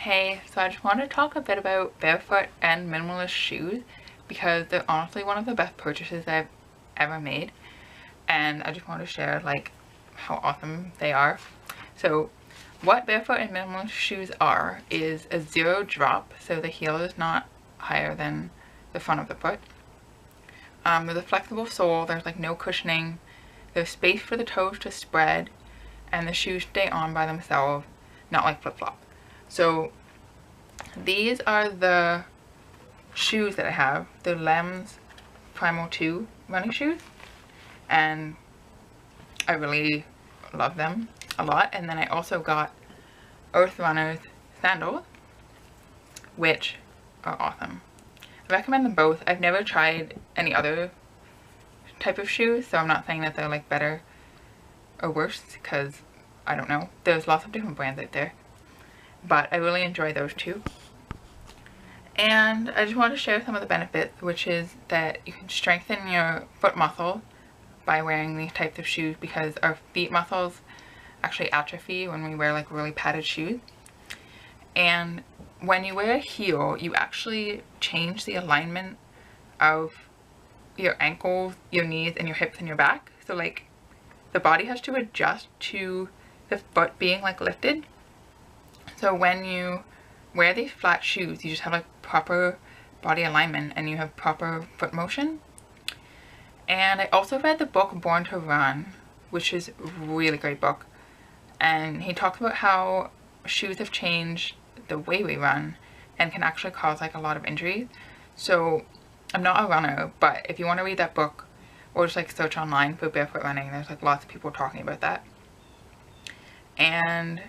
Hey, so I just wanted to talk a bit about Barefoot and minimalist shoes because they're honestly one of the best purchases I've ever made, and I just want to share like how awesome they are. So what Barefoot and minimalist shoes are is a zero drop, so the heel is not higher than the front of the foot. There's a flexible sole, there's like no cushioning, there's space for the toes to spread, and the shoes stay on by themselves, not like flip-flop. So these are the shoes that I have. They're Lem's Primal 2 running shoes, and I really love them a lot. And then I also got Earth Runner's sandals, which are awesome. I recommend them both. I've never tried any other type of shoes, so I'm not saying that they're like better or worse because I don't know. There's lots of different brands out there, but I really enjoy those two. And I just want to share some of the benefits, which is that you can strengthen your foot muscles by wearing these types of shoes because our feet muscles actually atrophy when we wear like really padded shoes. And when you wear a heel, you actually change the alignment of your ankles, your knees, and your hips and your back. So like the body has to adjust to the foot being like lifted. So when you wear these flat shoes, you just have like proper body alignment and you have proper foot motion. And I also read the book Born to Run, which is a really great book, and he talks about how shoes have changed the way we run and can actually cause like a lot of injuries. So I'm not a runner, but if you want to read that book or just like search online for barefoot running, there's like lots of people talking about that. And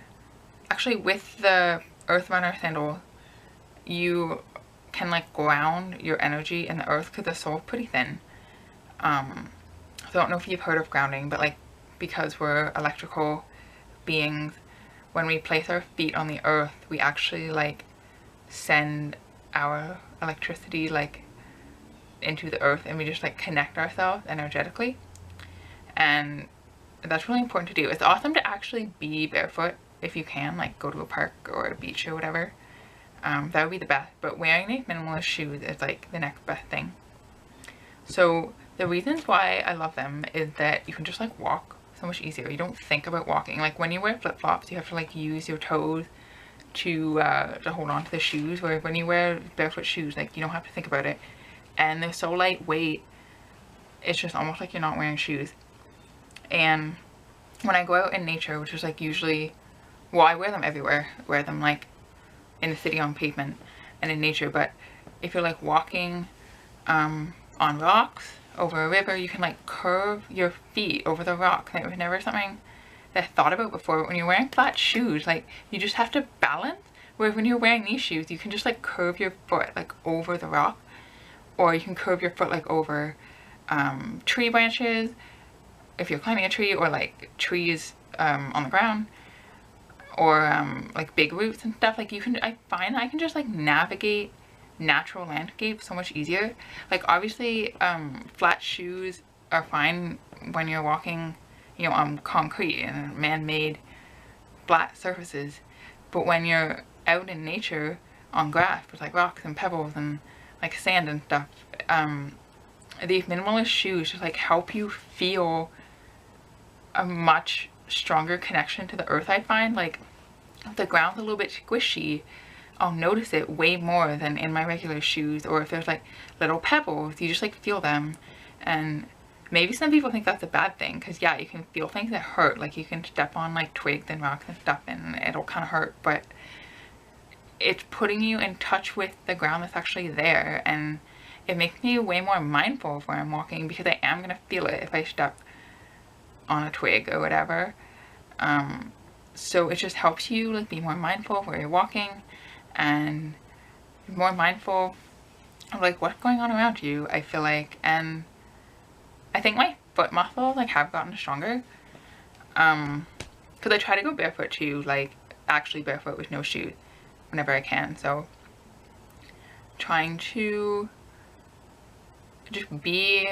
actually with the Earth Runner sandal, you can like ground your energy in the earth because the sole's pretty thin. I don't know if you've heard of grounding, but like because we're electrical beings, when we place our feet on the earth, we actually like send our electricity like into the earth, and we just like connect ourselves energetically, and that's really important to do. It's awesome to actually be barefoot if you can, like go to a park or a beach or whatever. That would be the best, but wearing these minimalist shoes is like the next best thing. So the reasons why I love them is that you can just like walk so much easier. You don't think about walking. Like when you wear flip-flops, you have to like use your toes to hold on to the shoes, where when you wear barefoot shoes, like you don't have to think about it, and they're so lightweight, it's just almost like you're not wearing shoes. And when I go out in nature, which is like usually, well, I wear them everywhere. I wear them like in the city on pavement and in nature, but if you're like walking on rocks over a river, you can like curve your feet over the rock. That was never something that I thought about before. But when you're wearing flat shoes, like you just have to balance, whereas when you're wearing these shoes, you can just like curve your foot like over the rock, or you can curve your foot like over tree branches if you're climbing a tree, or like trees on the ground, or like big roots and stuff. Like you can, I find I can just like navigate natural landscape so much easier. Like obviously flat shoes are fine when you're walking, you know, on concrete and man-made flat surfaces, but when you're out in nature on grass with like rocks and pebbles and like sand and stuff, these minimalist shoes just like help you feel a much stronger connection to the earth. I find like if the ground's a little bit squishy, I'll notice it way more than in my regular shoes. Or if there's like little pebbles, you just like feel them. And maybe some people think that's a bad thing, because yeah, you can feel things that hurt. Like you can step on like twigs and rocks and stuff and it'll kind of hurt, but it's putting you in touch with the ground that's actually there, and it makes me way more mindful of where I'm walking, because I am gonna feel it if I step on a twig or whatever. So it just helps you like be more mindful of where you're walking and more mindful of like what's going on around you, I feel like. And I think my foot muscles like have gotten stronger because I try to go barefoot too, like actually barefoot with no shoes whenever I can. So trying to just be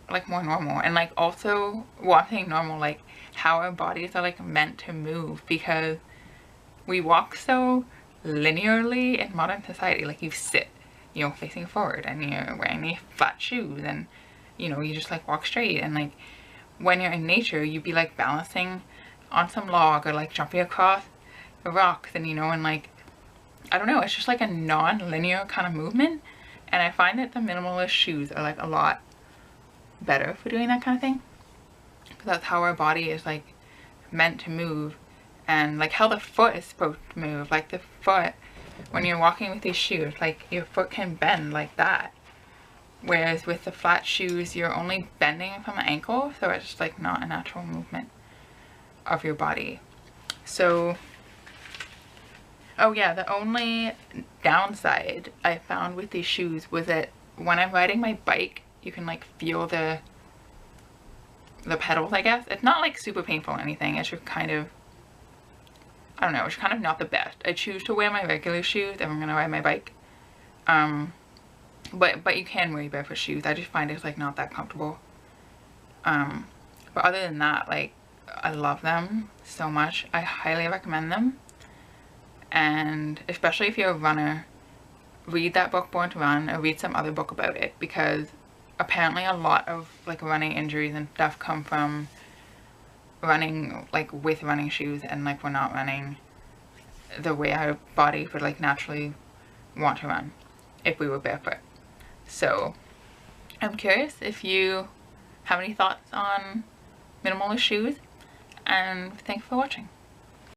like more normal, and like also, well, I'm saying normal, like how our bodies are like meant to move, because we walk so linearly in modern society. Like you sit, you know, facing forward, and you're wearing these flat shoes, and you know, you just like walk straight. And like when you're in nature, you'd be like balancing on some log or like jumping across the rocks, and you know, and like I don't know, it's just like a non-linear kind of movement. And I find that the minimalist shoes are like a lot better for doing that kind of thing, because that's how our body is like meant to move, and like how the foot is supposed to move. Like the foot, when you're walking with these shoes, like your foot can bend like that, whereas with the flat shoes you're only bending from the ankle, so it's just like not a natural movement of your body. So oh yeah, the only downside I found with these shoes was that when I'm riding my bike, you can like feel the pedals, I guess. It's not like super painful or anything. It's just kind of, I don't know, it's kind of not the best. I choose to wear my regular shoes if I'm gonna ride my bike. But you can wear barefoot shoes. I just find it's like not that comfortable. But other than that, like I love them so much. I highly recommend them. And especially if you're a runner, read that book Born to Run, or read some other book about it, because apparently a lot of like running injuries and stuff come from running like with running shoes, and like we're not running the way our body would like naturally want to run if we were barefoot. So I'm curious if you have any thoughts on minimalist shoes, and thanks for watching.